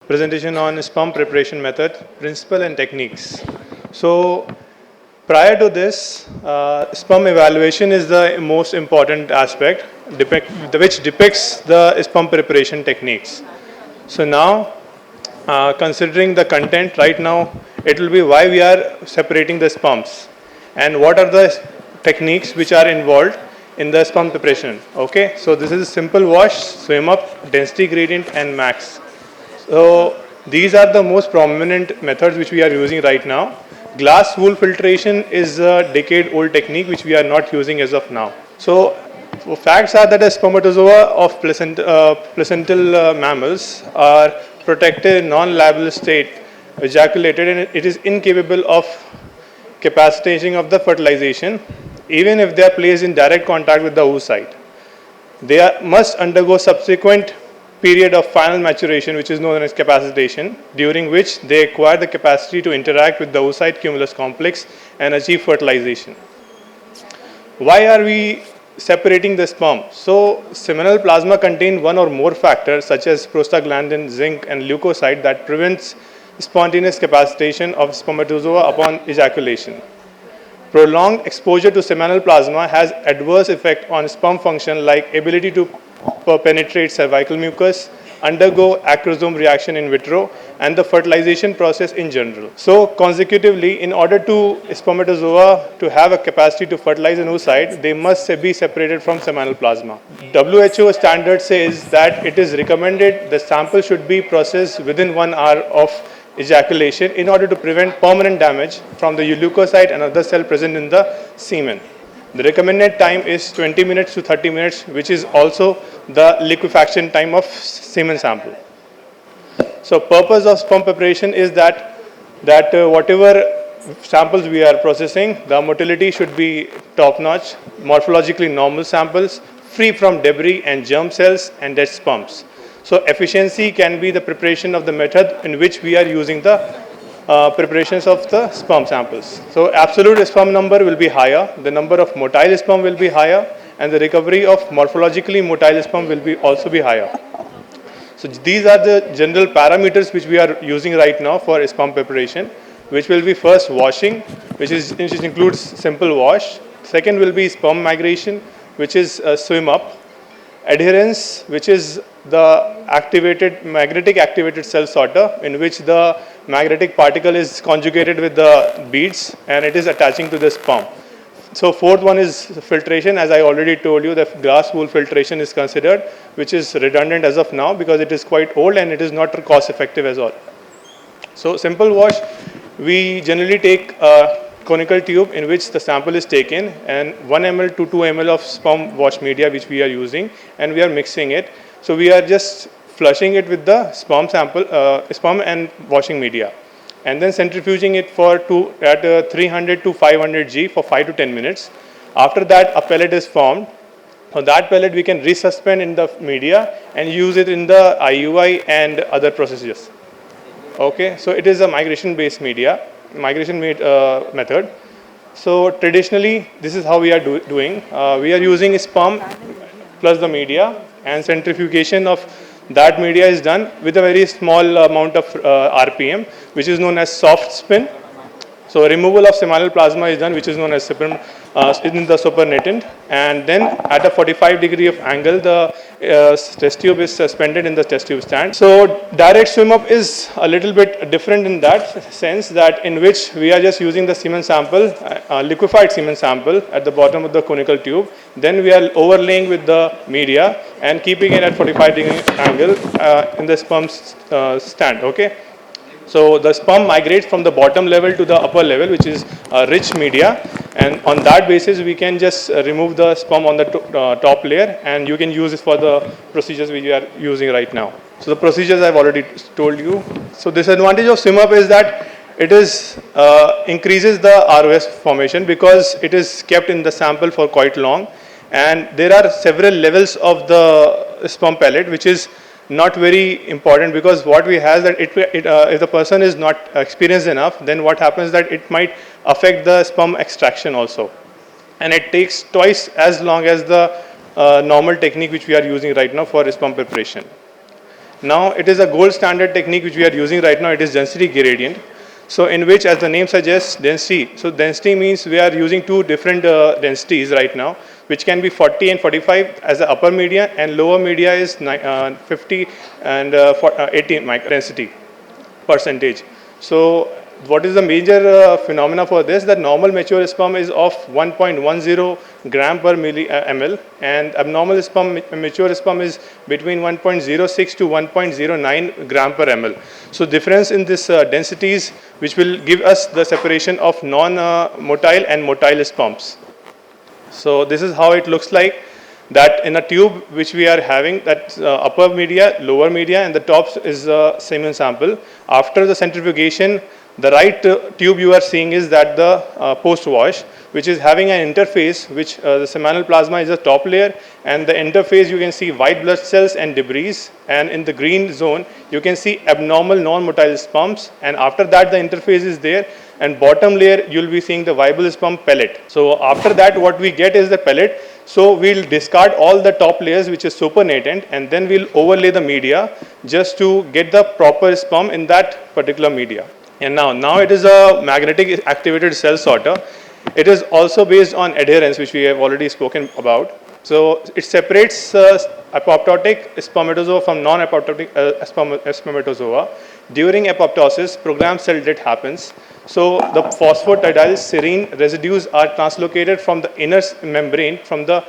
presentation on sperm preparation method, principle and techniques. So prior to this, sperm evaluation is the most important aspect which depicts the sperm preparation techniques. So now, considering the content right now, it will be why we are separating the sperms and what are the techniques which are involved in the sperm preparation. Okay, so this is simple wash, swim up, density gradient and max. So these are the most prominent methods which we are using right now. Glass wool filtration is a decade-old technique which we are not using as of now. So facts are that the spermatozoa of placental mammals are protected, non-liable state, ejaculated, and it is incapable of capacitating of the fertilization, even if they are placed in direct contact with the oocyte. They must undergo subsequent period of final maturation, which is known as capacitation, during which they acquire the capacity to interact with the oocyte cumulus complex and achieve fertilization. Why are we separating the sperm? So seminal plasma contain one or more factors such as prostaglandin, zinc and leukocyte that prevents spontaneous capacitation of spermatozoa upon ejaculation. Prolonged exposure to seminal plasma has adverse effect on sperm function like ability to penetrate cervical mucus, undergo acrosome reaction in vitro, and the fertilization process in general. So consecutively, in order to spermatozoa to have a capacity to fertilize an oocyte, they must be separated from seminal plasma. WHO standard says that it is recommended the sample should be processed within 1 hour of ejaculation in order to prevent permanent damage from the leukocyte and other cell present in the semen. The recommended time is 20 minutes to 30 minutes, which is also the liquefaction time of semen sample. So purpose of sperm preparation is that whatever samples we are processing, the motility should be top-notch, morphologically normal samples, free from debris and germ cells and dead sperms. So efficiency can be the preparation of the method in which we are using the preparations of the sperm samples. So absolute sperm number will be higher, the number of motile sperm will be higher, and the recovery of morphologically motile sperm will also be higher. So these are the general parameters which we are using right now for sperm preparation, which will be first washing, which includes simple wash. Second will be sperm migration, which is swim up. Adherence, which is the magnetic activated cell sorter, in which the magnetic particle is conjugated with the beads and it is attaching to the sperm. So fourth one is filtration. As I already told you, the glass wool filtration is considered, which is redundant as of now because it is quite old and it is not cost effective as all. So simple wash, we generally take a conical tube in which the sample is taken and 1 ml to 2 ml of sperm wash media which we are using, and we are mixing it. So we are just flushing it with the sperm sample, sperm and washing media, and then centrifuging it at 300 to 500 G for 5 to 10 minutes. After that, a pellet is formed. On that pellet, we can resuspend in the media and use it in the IUI and other procedures. Okay, so it is a migration-based method. So traditionally, this is how we are doing. We are using sperm plus the media, and centrifugation of that media is done with a very small amount of RPM, which is known as soft spin. So removal of seminal plasma is done, which is known as in the supernatant, and then at a 45-degree of angle, the test tube is suspended in the test tube stand. So direct swim up is a little bit different in that sense, that in which we are just using the semen sample, liquefied semen sample at the bottom of the conical tube. Then we are overlaying with the media and keeping it at 45-degree angle in the sperm stand. Okay. So the sperm migrates from the bottom level to the upper level, which is rich media, and on that basis we can just remove the sperm on the top layer, and you can use it for the procedures we are using right now. So the procedures I've already told you. So disadvantage of swim up is that it is increases the ROS formation because it is kept in the sample for quite long, and there are several levels of the sperm pellet, which is not very important, because what we have that if the person is not experienced enough, then what happens that it might affect the sperm extraction also, and it takes twice as long as the normal technique which we are using right now for sperm preparation. Now it is a gold standard technique which we are using right now. It is density gradient. So in which, as the name suggests, density. So density means we are using two different densities right now, which can be 40 and 45 as the upper media, and lower media is 50 and 80 density percentage. So what is the major phenomena for this? That normal mature sperm is of 1.10 gram per ml, and abnormal sperm, mature sperm is between 1.06 to 1.09 gram per ml. So difference in this densities, which will give us the separation of non-motile and motile sperms. So this is how it looks like, that in a tube which we are having, that upper media, lower media, and the top is a semen sample. After the centrifugation, the right tube you are seeing is that the post-wash, which is having an interface, which the seminal plasma is the top layer, and the interface you can see white blood cells and debris, and in the green zone you can see abnormal non-motile sperms, and after that the interface is there, and bottom layer you will be seeing the viable sperm pellet. So after that what we get is the pellet. So we'll discard all the top layers which is supernatant, and then we'll overlay the media just to get the proper sperm in that particular media. And now it is a magnetic activated cell sorter. It is also based on adherence, which we have already spoken about. So it separates apoptotic spermatozoa from non-apoptotic spermatozoa. During apoptosis, programmed cell death happens. So the phosphatidyl serine residues are translocated from the inner membrane from the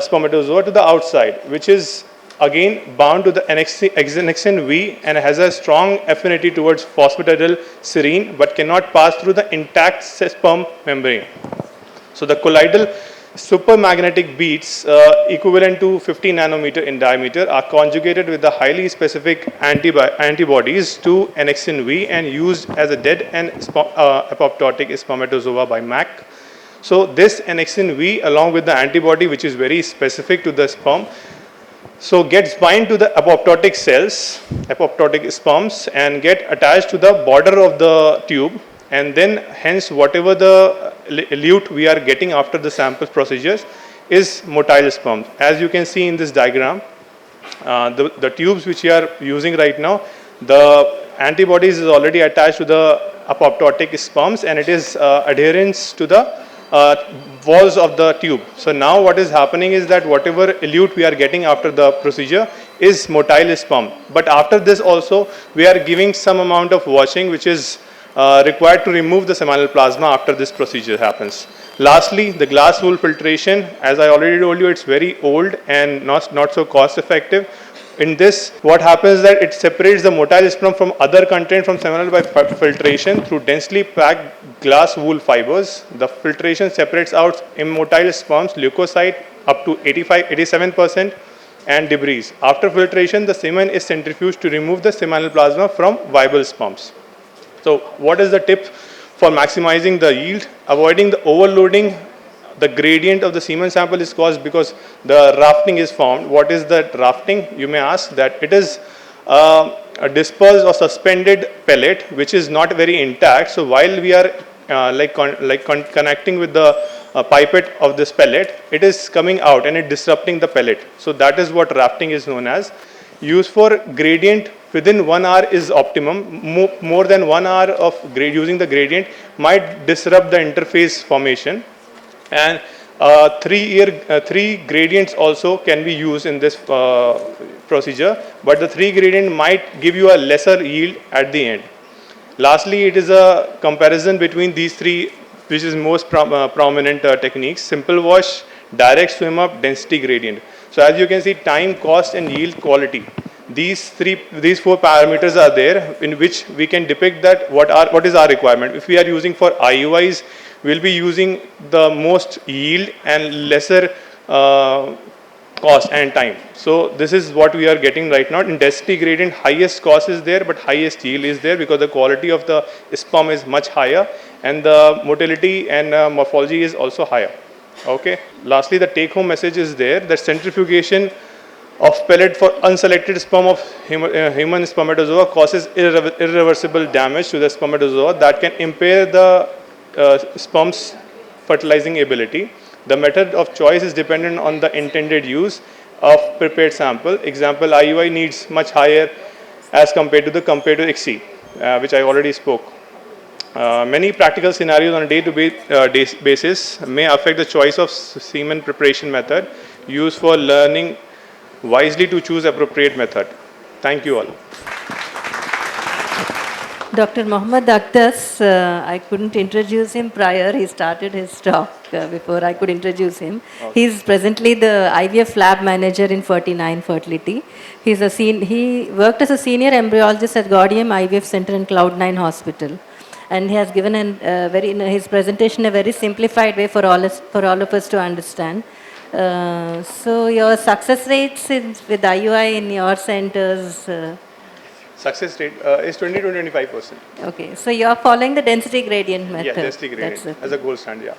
spermatozoa to the outside, which is again bound to the annexin V and has a strong affinity towards phosphatidyl serine, but cannot pass through the intact sperm membrane. So the colloidal supermagnetic beads equivalent to 50 nanometer in diameter are conjugated with the highly specific antibodies to annexin V and used as a dead and apoptotic spermatozoa by MAC. So this annexin V, along with the antibody which is very specific to the sperm, so gets bind to the apoptotic cells, apoptotic sperms, and get attached to the border of the tube, and then hence whatever the elute we are getting after the sample procedures is motile sperm. As you can see in this diagram, the tubes which we are using right now, the antibodies is already attached to the apoptotic sperms, and it is adherence to the walls of the tube. So now what is happening is that whatever elute we are getting after the procedure is motile sperm. But after this also we are giving some amount of washing which is required to remove the seminal plasma after this procedure happens. Lastly, the glass wool filtration, as I already told you, it's very old and not so cost effective. In this, what happens is that it separates the motile sperm from other content from seminal by filtration through densely packed glass wool fibers. The filtration separates out immotile sperms, leukocyte up to 87%, and debris. After filtration, the semen is centrifuged to remove the seminal plasma from viable sperms. So what is the tip for maximizing the yield? Avoiding the overloading. The gradient of the semen sample is caused because the rafting is formed. What is that rafting? You may ask that it is a dispersed or suspended pellet which is not very intact. So while we are connecting with the pipette of this pellet, it is coming out and it disrupting the pellet. So that is what rafting is known as. Use for gradient within 1 hour is optimum. More than 1 hour of using the gradient might disrupt the interface formation. And 3 gradients also can be used in this procedure, but the 3 gradient might give you a lesser yield at the end. Lastly, it is a comparison between these 3, which is most prominent techniques: simple wash, direct swim up, density gradient. So as you can see, time, cost, and yield quality. These 4 parameters are there in which we can depict that what is our requirement. If we are using for IUIs, we'll be using the most yield and lesser cost and time. So this is what we are getting right now. In density gradient, highest cost is there, but highest yield is there because the quality of the sperm is much higher and the motility and morphology is also higher. Okay. Lastly, the take-home message is there that centrifugation of pellet for unselected sperm of human spermatozoa causes irreversible damage to the spermatozoa that can impair the sperm's fertilizing ability. The method of choice is dependent on the intended use, of prepared sample. Example, IUI needs much higher as compared to the comparative XC, which I already spoke. Many practical scenarios on a day-to-day basis may affect the choice of semen preparation method used for learning wisely to choose appropriate method. Thank you all. Dr. Mohd Aqdas, I couldn't introduce him prior. He started his talk before I could introduce him. Okay. He's presently the IVF lab manager in Ferty9 Fertility. He worked as a senior embryologist at Gaudium IVF Center in Cloud9 Hospital. And he has given his presentation a very simplified way for all of us to understand. So your success rates with IUI in your centers? Success rate is 20 to 25%. Okay, so you are following the density gradient method. Yeah, density gradient as a gold standard, yeah.